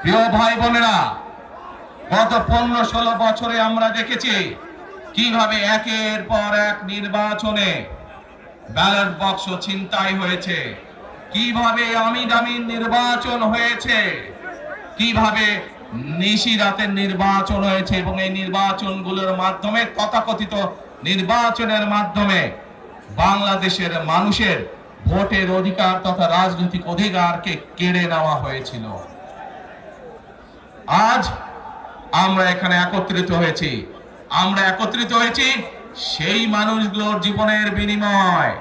প্রিয় ভাই বোনেরা, গত 15-16 বছরে আমরা দেখেছি কিভাবে একের পর এক নির্বাচনে ব্যালট বাক্স ছিনতাই হয়েছে, কিভাবে আমিন নির্বাচন হয়েছে, কিভাবে নিশি রাতের নির্বাচন হয়েছে এবং এই নির্বাচনগুলোর মাধ্যমে, তথাকথিত নির্বাচনের মাধ্যমে বাংলাদেশের মানুষের ভোটের অধিকার তথা রাজনৈতিক অধিকারকে কেড়ে নেওয়া হয়েছিল। আজ আমরা এখানে একত্রিত হয়েছি সেই মানুষগুলোর জীবনের বিনিময়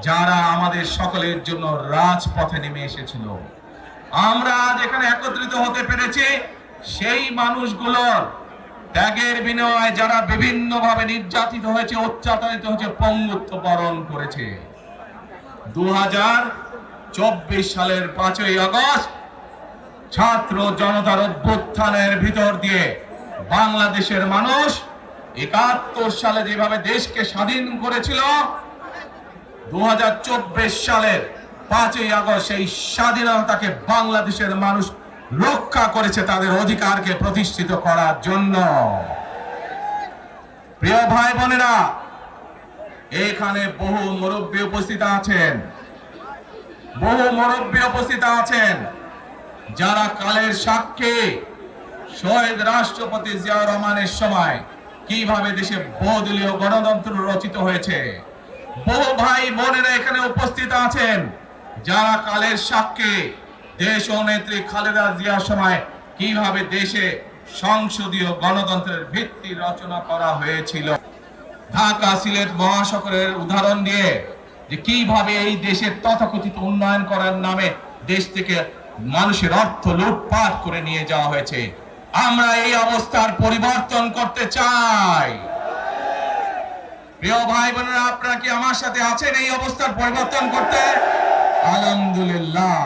যারা আমাদের সকলের জন্য রাজপথে নেমে এসেছিল। আমরা আজ এখানে একত্রিত হতে পেরেছি সেই মানুষগুলোর ত্যাগের বিনিময়ে যারা বিভিন্নভাবে নির্যাতিত হয়েছে, অত্যাচারিত হয়েছে, পঙ্গুত্ব বরণ করেছে। 2024 সালের 5ই আগস্ট ছাত্র জনতার অভ্যুত্থানের ভিতর দিয়ে বাংলাদেশের মানুষ 71 সালে যেভাবে দেশকে স্বাধীন করেছিল, 2024 সালের 5ই আগস্ট সেই স্বাধীনতাকে বাংলাদেশের মানুষ রক্ষা করেছে তাদের অধিকারকে প্রতিষ্ঠিত করার জন্য। প্রিয় ভাই বোনেরা, এখানে বহু মুরব্বী উপস্থিত আছেন যারা কালের সাক্ষী শহীদ রাষ্ট্রপতি জিয়াউর রহমানের সময় কিভাবে দেশে বহুদলীয় গণতন্ত্র রচিত হয়েছে। বহু ভাই বোনেরা এখানে উপস্থিত আছেন যারা কালের সাক্ষী দেশ ও নেত্রী খালেদা জিয়ার সময় কিভাবে দেশে সংসদীয় গণতন্ত্রের ভিত্তি রচনা করা হয়েছিল। ঢাকা সিলেট মহাসড়কের উদাহরণ দিয়ে যে কিভাবে এই দেশের তথাকথিত উন্নয়ন করার নামে দেশ থেকে মানুষের অর্থ লুটপাট করে নিয়ে যাওয়া হয়েছে। আমরা এই অবস্থার পরিবর্তন করতে চাই। প্রিয় ভাই বোনেরা, আপনারা কি আমার সাথে আছেন এই অবস্থার পরিবর্তন করতে? আলহামদুলিল্লাহ।